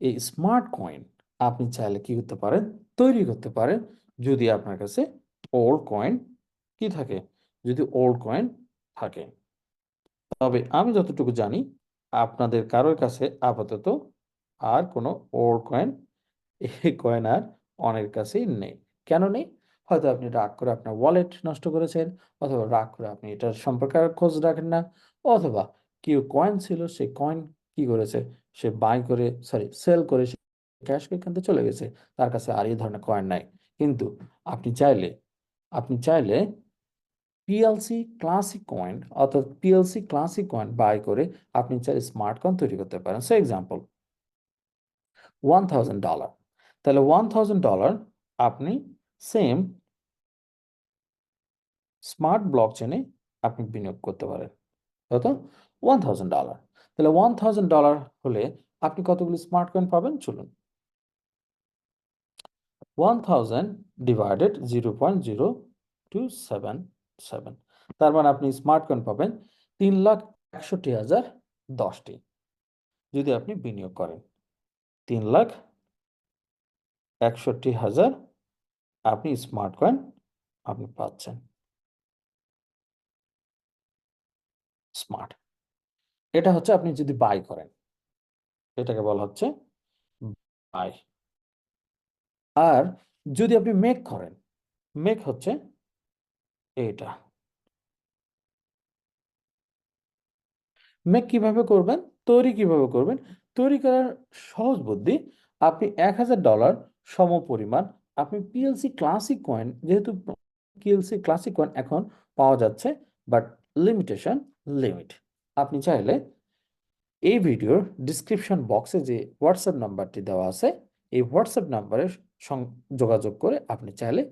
এই স্মার্ট কয়েন আপনি চাইলে কি করতে পারেন, তৈরি করতে পারেন, যদি আপনার কাছে ওল্ড কয়েন কি থাকে, যদি ওল্ড কয়েন থাকে। তবে আমি যতটুকু জানি আপনাদের কারোর কাছে আপাতত আর কোনো ওল্ড কয়েন, এই কয়েন আর অনেকের কাছেই নেই। কেন নেই? হয়তো আপনি রাগ করে আপনার ওয়ালেট নষ্ট করেছেন, অথবা রাগ করে আপনি এটার সম্পর্কে আর খোঁজ রাখেন না, অথবা কেউ কয়েন ছিল সেই কয়েন কি করেছে, সে বাই করে সেল করে সে ক্যাশ এখান থেকে চলে গেছে, তার কাছে আর এই ধরনের কয়েন নাই। কিন্তু আপনি চাইলে আপনি চাইলে পিএলসি ক্লাসিক কয়েন অর্থাৎ পিএলসি ক্লাসিক কয়েন বাই করে আপনি চাইলে স্মার্ট কয়েন তৈরি করতে পারেন। সো এক্সাম্পল $1,000, তাহলে $1,000 আপনি সেম স্মার্ট ব্লক চেনে আপনি বিনিয়োগ করতে পারেন। কত? $1,000। তাহলে $1,000 হলে আপনি কতগুলি স্মার্ট কয়েন পাবেন? চলুন, 1000 ডিভাইডেড 0.0277, তার মানে আপনি স্মার্ট কয়েন পাবেন 3,61,010টি যদি আপনি বিনিয়োগ করেন। 3,61,000 আপনি স্মার্ট কয়েন আপনি পাচ্ছেন। স্মার্ট, এটা হচ্ছে আপনি যদি বাই করেন, এটাকে বলা হচ্ছে বাই। আর যদি আপনি মেক করেন, মেক হচ্ছে এটা। মেক কিভাবে করবেন, তৈরি কিভাবে করবেন? তৈরি করার সহজ বুদ্ধি, আপনি $1,000 সম পরিমাণ আপনি পিএলসি ক্লাসিক কয়েন, যেহেতু পিএলসি ক্লাসিক কয়েন এখন পাওয়া যাচ্ছে, বাট লিমিট। আপনি চাইলে এই ভিডিওর ডিসক্রিপশন বক্সে যে হোয়াটসঅ্যাপ নাম্বারটি দেওয়া আছে, এই হোয়াটসঅ্যাপ নাম্বারে যোগাযোগ করে আপনি চাইলে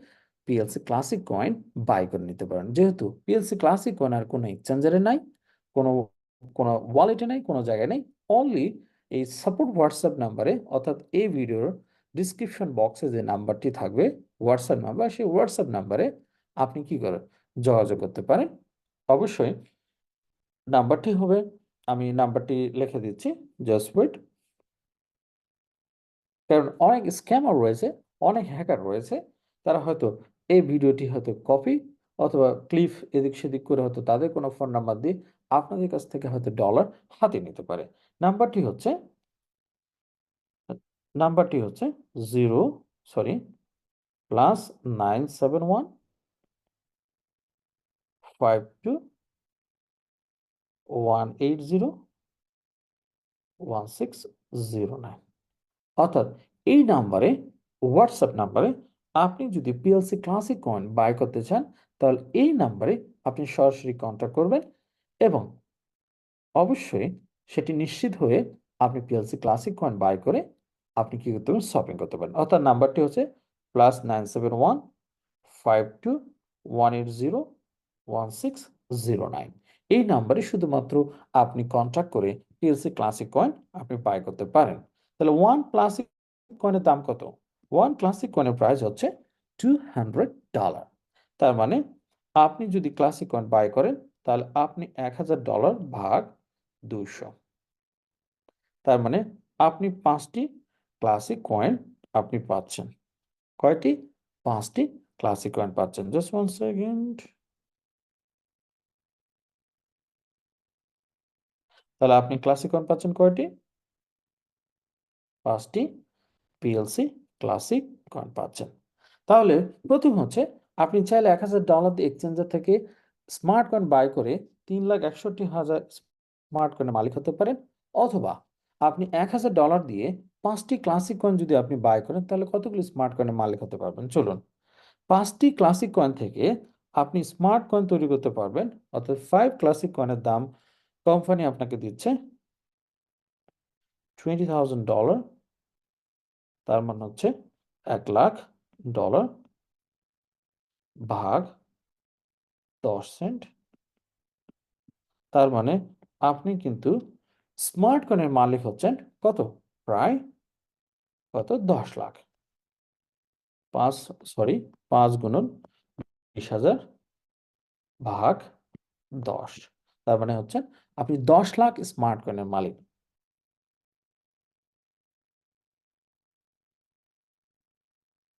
পিএলসি ক্লাসিক কয়েন বাই করে নিতে পারেন। যেহেতু পিএলসি ক্লাসিক কয়েন আর কোনো এক্সচেঞ্জারে নাই, কোনো কোনো ওয়ালেটে নাই, কোনো জায়গায় নেই, অনলি এই সাপোর্ট হোয়াটসঅ্যাপ নাম্বারে, অর্থাৎ এই ভিডিওর ডিসক্রিপশন বক্সে যে নাম্বারটি থাকবে হোয়াটসঅ্যাপ নাম্বার, সেই হোয়াটসঅ্যাপ নাম্বারে আপনি কি করেন, যোগাযোগ করতে পারেন। অবশ্যই নাম্বারটি হবে, আমি নাম্বারটি লিখে দিচ্ছি, জাস্ট ওয়েট। কারণ অনেক স্ক্যামার রয়েছে, অনেক হ্যাকার রয়েছে, তারা হয়তো এই ভিডিওটি হয়তো কপি অথবা ক্লিপ এদিক সেদিক করে হয়তো তাদের কোনো ফোন নাম্বার দিয়ে আপনাদের কাছ থেকে হয়তো ডলার হাতিয়ে নিতে পারে। নাম্বারটি হচ্ছে নাম্বারটি হচ্ছে জিরো সরি +971 52 180 1609। অর্থাৎ এই নাম্বারে, হোয়াটসঅ্যাপ নাম্বারে আপনি যদি পিএলসি ক্লাসিক কয়েন বাই করতে চান, তাহলে এই নাম্বারে আপনি সরাসরি কন্ট্যাক্ট করবেন এবং অবশ্যই সেটি নিশ্চিত হয়ে আপনি পিএলসি ক্লাসিক কয়েন বাই করে আপনি কি করতে পারেন, শপিং করতে পারেন। অর্থাৎ নাম্বারটি হচ্ছে +971 52 180 1609। এই নাম্বারে শুধুমাত্র আপনি কন্ট্যাক্ট করে পিএলসি ক্লাসিক কয়েন আপনি বাই করতে পারেন। তাহলে ওয়ান ক্লাসিক কয়েনের দাম কত? ওয়ান ক্লাসিক কয়েনের প্রাইস হচ্ছে $200। তার মানে আপনি যদি ক্লাসিক কয়েন বাই করেন, তাহলে আপনি $1,000 ভাগ 200, তার মানে আপনি 5টি ক্লাসিক কয়েন আপনি পাচ্ছেন। কয়টি? 5টি ক্লাসিক কয়েন পাচ্ছেন। Just 1 second. তাহলে আপনি ক্লাসিক কয়েন পাচ্ছেন কয়টি? 5টি পিএলসি ক্লাসিক কয়েন পাচ্ছেন। তাহলে প্রথম হচ্ছে আপনি চাইলে $1,000 দিয়ে এক্সচেঞ্জার থেকে স্মার্ট কয়েন বাই করে 3,61,000 স্মার্ট কয়েনের মালিক হতে পারেন, অথবা আপনি $1,000 দিয়ে 5টি ক্লাসিক কয়েন যদি আপনি বাই করেন, তাহলে কতগুলি স্মার্ট কয়েনের মালিক হতে পারবেন? চলুন, 5টি ক্লাসিক কয়েন থেকে আপনি স্মার্ট কয়েন তৈরি করতে পারবেন। অর্থাৎ 5 ক্লাসিক কয়েনের দাম কোম্পানি আপনাকে দিচ্ছে $20,000 তার মানে হচ্ছে $1,00,000 ভাগ 10 সেন্ট। তার মানে আপনি কিন্তু স্মার্ট কয়েনের মালিক হচ্ছেন কত? প্রায় কত? 10 লাখ। 5 গুণন 20,000 ভাগ 10। তার মানে হচ্ছে আপনি 10 লাখ স্মার্ট কয়েনের মালিক।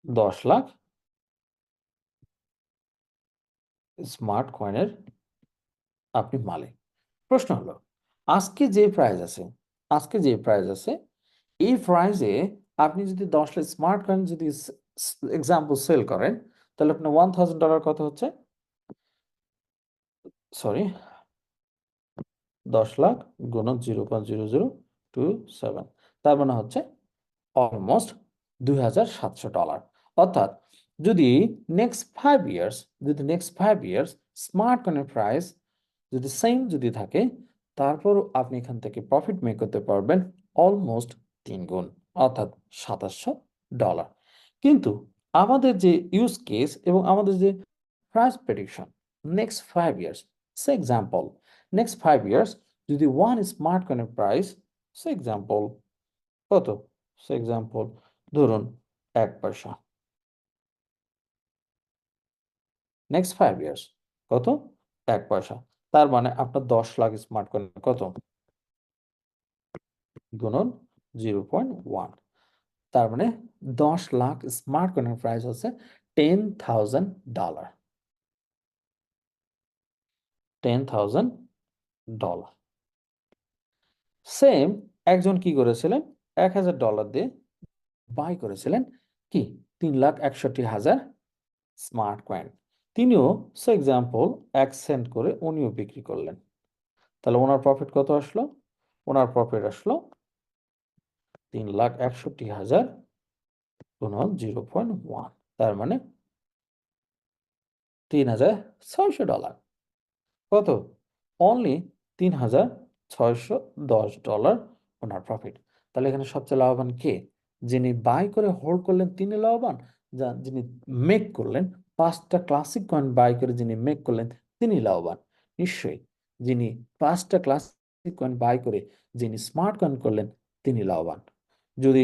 10 লাখ স্মার্ট কয়েনের আপনি মালিক। প্রশ্ন হলো, আজকে যে প্রাইস আছে, আজকে যে প্রাইস আছে, এই প্রাইসে আপনি যদি 10 লাখ স্মার্ট কয়েন যদি এক্সাম্পল সেল করেন, তাহলে আপনার $1,000 কত হচ্ছে? সরি, 10 লাখ গুণন 0.0027, তার মানে হচ্ছে অলমোস্ট $2,700। অর্থাৎ যদি নেক্সট 5 ইয়ার্স স্মার্ট কয়েনের প্রাইস যদি সেম যদি থাকে, তারপর আপনি এখান থেকে প্রফিট মেক করতে পারবেন অলমোস্ট 3 গুণ, অর্থাৎ $2,700। কিন্তু আমাদের যে ইউজ কেস এবং আমাদের যে প্রাইস প্রেডিকশন, নেক্সট 5 ইয়ার্স, সে এক্সাম্পল নেক্সট 5 ইয়ার্স যদি ওয়ান স্মার্ট কয়েনের প্রাইস সে এক্সাম্পল কত? সে এক্সাম্পল ধরুন 1 পয়সা। নেক্সট 5 ইয়ার্স কত? 1 পয়সা। তার মানে আপনার 10 লাখ স্মার্ট কয়েন কত? গুণন 0.1। তার মানে 10 লাখ স্মার্ট কয়েনের প্রাইস হচ্ছে $10,000। $10,000। সেম একজন কি করেছিলেন? $1,000 দিয়ে বাই করেছিলেন কি? 3,61,000 স্মার্ট কয়েন। তিনিও সে এক্সাম্পল 1 সেন্ট করে উনিও বিক্রি করলেন। তাহলে ওনার প্রফিট কত আসলো? ওনার প্রফিট আসলো 3,61,000 গুণন 0.1, তার মানে $3,600। কত? অনলি $3,610 ওনার প্রফিট। তাহলে এখানে সবচেয়ে লাভবান কে? যিনি বাই করে হোল্ড করলেন তিনি লাভবান, যিনি মেক করলেন 5টা ক্লাসিক কয়েন বাই করে যিনি মেক করলেন তিনি লাভবান? নিশ্চয়ই যিনি 5টা ক্লাসিক কয়েন বাই করে যিনি স্মার্ট কয়েন করলেন তিনি লাভবান। যদি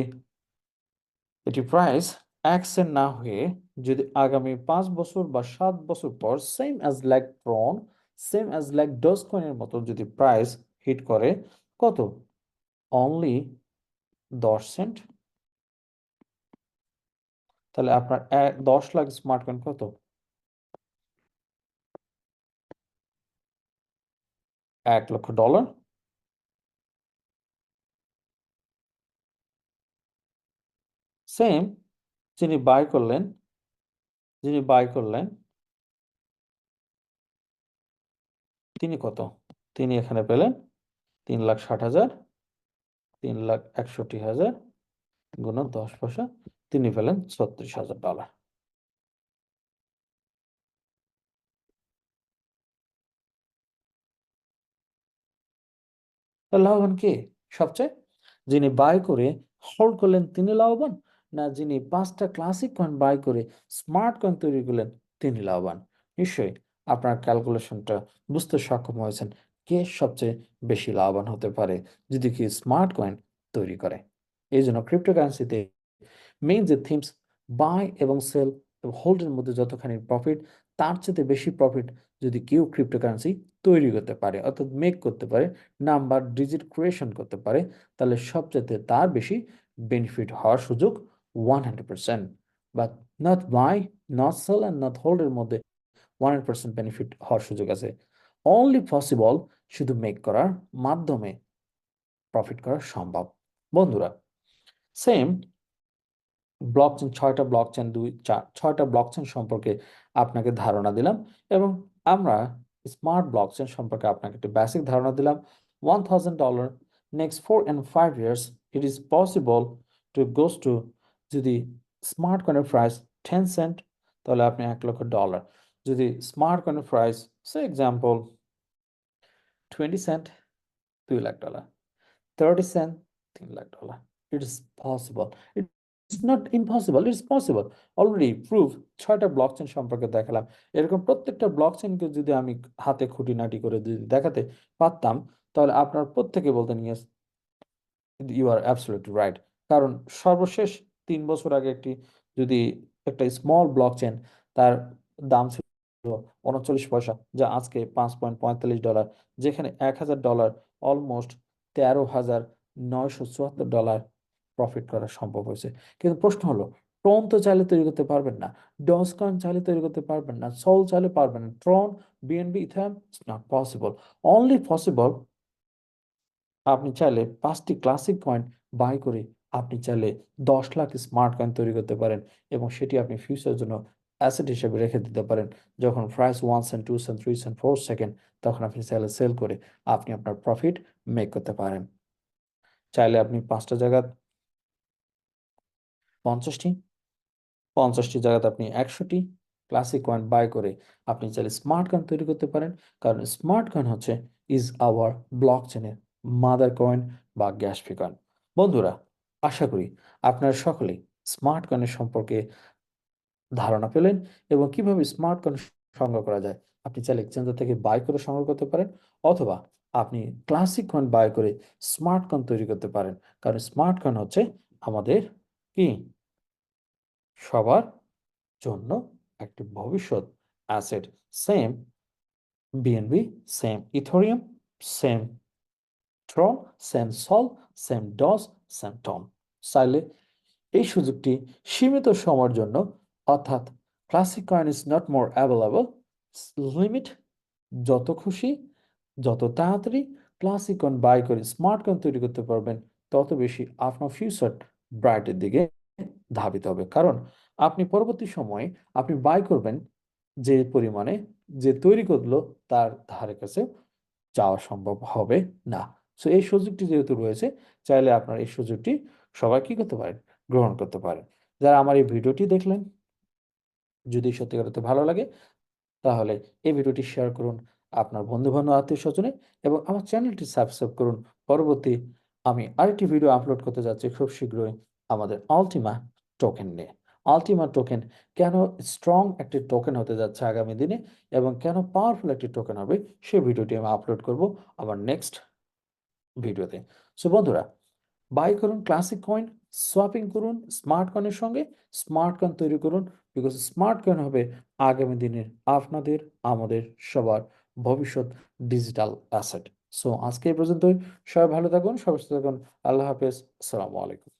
এটি প্রাইস 1 সেন্ট না হয়ে যদি আগামী 5 বছর বা 7 বছর পর same as like Tron, same as like Doge কয়েনের মতো যদি প্রাইস হিট করে, কত? Only 10 cent. তাহলে আপনার 10 লাখ স্মার্ট কয়েন কত? $1,00,000। সেম যিনি বাই করলেন, যিনি বাই করলেন তিনি কত? তিনি এখানে পেলেন 3,60,000, 3,61,000 গুণন 10 পয়সা, তিনি পেলেন $36,000। লাভবান কে সবচেয়ে? যিনি বাই করে হোল্ড করলেন তিনি লাভবান, না যিনি 5টা ক্লাসিক কয়েন বাই করে স্মার্ট কয়েন তৈরি করলেন তিনি লাভবান? নিশ্চয়ই আপনার ক্যালকুলেশনটা বুঝতে সক্ষম হয়েছেন কে সবচেয়ে বেশি লাভবান হতে পারে যদি কি স্মার্ট কয়েন তৈরি করে। এই জন্য ক্রিপ্টোকারেন্সিতে মেইন যে থিমস, বাই এবং সেল এবং হোল্ডের মধ্যে যতখানি প্রফিট, তার চেয়ে বেশি প্রফিট যদি কেউ ক্রিপ্টোকারেন্সি তৈরি করতে পারে অর্থাৎ মেক করতে পারে, নাম্বার ডিজিট ক্রিয়েশন করতে পারে, তাহলে সবচেয়ে তার বেশি বেনিফিট হওয়ার সুযোগ 100%। But not buy, not sell and not হোল্ডের মধ্যে 100% বেনিফিট হওয়ার সুযোগ আছে। অনলি পসিবল শুধু মেক করার মাধ্যমে প্রফিট করা সম্ভব। বন্ধুরা, সেম ব্লকচেন, 6টা ব্লকচেন সম্পর্কে আপনাকে ধারণা দিলাম এবং আমরা স্মার্ট ব্লকচেন সম্পর্কে আপনাকে একটি বেসিক ধারণা দিলাম। $1,000 next 4 and 5 years it is possible to goes to, যদি স্মার্ট কয়েনের প্রাইস 10 সেন্ট তাহলে আপনি $1,00,000, যদি স্মার্ট কয়েনের price say example 20 cent, $2,00,000, 30 cent, $3,00,000। It is possible. Not impossible, it's possible. Already proof 6টা ব্লকচেন সম্পর্কে দেখালাম। এরকম প্রত্যেকটা ব্লকচেনকে যদি আমি হাতে খুঁটিনাটি করে যদি দেখাতে পারতাম, তাহলে আপনার প্রত্যেকে বলতেন yes, you are absolutely right. কারণ সর্বশেষ 3 বছর আগে যদি একটা স্মল ব্লকচেন, তার দাম ছিল 39 পয়সা, যা আজকে $5.45, যেখানে $1,000 অলমোস্ট $13,974 প্রফিট করা সম্ভব হয়েছে। কিন্তু প্রশ্ন হলো, ট্রন তো চাইলে তৈরি করতে পারবেন না, ডজকয়েন চাইলে তৈরি করতে পারবেন না, সল চাইলে পারবেন না, Tron, BNB, Ethereum, it's not possible. Only possible আপনি চাইলে 5টি ক্লাসিক কয়েন বাই করে আপনি চাইলে 10 লাখ স্মার্ট কয়েন তৈরি করতে পারেন, এবং সেটি আপনি ফিউচারের জন্য অ্যাসেট হিসেবে রেখে দিতে পারেন। যখন price 1 cent, 2 cent, 3 cent, 4 second, তখন আপনি চাইলে সেল করে আপনি আপনার প্রফিট মেক করতে পারেন। চাইলে আপনি 5টা জায়গা 50টি, 50টি জায়গাতে আপনি 100টি ক্লাসিক কয়েন বাই করে আপনি চাইলে স্মার্ট কয়েন তৈরি করতে পারেন। কারণ স্মার্ট কয়েন হচ্ছে ইজ আওয়ার ব্লক চেনের মাদার কয়েন বা গ্যাস ফি কয়েন। বন্ধুরা, আশা করি আপনারা সকলেই স্মার্ট কয়েনের সম্পর্কে ধারণা পেলেন, এবং কিভাবে স্মার্ট কয়েন সংগ্রহ করা যায়। আপনি চাইলে এক্সচেঞ্জার থেকে বাই করে সংগ্রহ করতে পারেন, অথবা আপনি ক্লাসিক কয়েন বাই করে স্মার্ট কয়েন তৈরি করতে পারেন। কারণ স্মার্ট কয়েন হচ্ছে আমাদের কি সবার জন্য একটি ভবিষ্যৎ asset. Same BNB, same Ethereum, same Tron, same Sol, same ডস, সেম টন। চাইলে এই সুযোগটি সীমিত সময়ের জন্য, অর্থাৎ classic coin is not more available, limit, যত খুশি যত তাড়াতাড়ি ক্লাসিক কয়েন বাই করে স্মার্ট কয়েন তৈরি করতে পারবেন, তত বেশি আপনার ফিউচার ব্রাইটের দিকে ধাবিত হবে। কারণ আপনি পরবর্তী সময়ে আপনি বাই করবেন যে পরিমাণে, যে তৈরি করলো তার ধারে কাছে যাওয়া সম্ভব হবে না। সো এই সুযোগটি যেহেতু রয়েছে, চাইলে আপনার এই সুযোগটি সবাই কি করতে পারেন, গ্রহণ করতে পারেন। যারা আমার এই ভিডিওটি দেখলেন, যদি সত্যিকার অর্থে ভালো লাগে, তাহলে এই ভিডিওটি শেয়ার করুন আপনার বন্ধু-বান্ধব, আত্মীয়-স্বজনে, এবং আমার চ্যানেলটি সাবস্ক্রাইব করুন। পরবর্তী আমি আরেকটি ভিডিও আপলোড করতে যাচ্ছি খুব শীঘ্রই আমাদের আলটিমা টোকেন নিয়ে। আলটিমা টোকেন কেন স্ট্রং একটি টোকেন হতে যাচ্ছে আগামী দিনে, এবং কেন পাওয়ারফুল একটি টোকেন হবে, সেই ভিডিওটি আমি আপলোড করব আমার নেক্সট ভিডিওতে। সো বন্ধুরা, বাই করুন ক্লাসিক কয়েন, সোয়াপিং করুন স্মার্ট কয়েনের সঙ্গে, স্মার্ট কয়েন তৈরি করুন, বিকজ স্মার্ট কয়েন হবে আগামী দিনের আপনাদের, আমাদের সবার ভবিষ্যৎ ডিজিটাল অ্যাসেট। সো আজকে এই পর্যন্তই। সবাই ভালো থাকুন, সবাই সুস্থ থাকুন। আল্লাহ হাফেজ, আসসালামু আলাইকুম।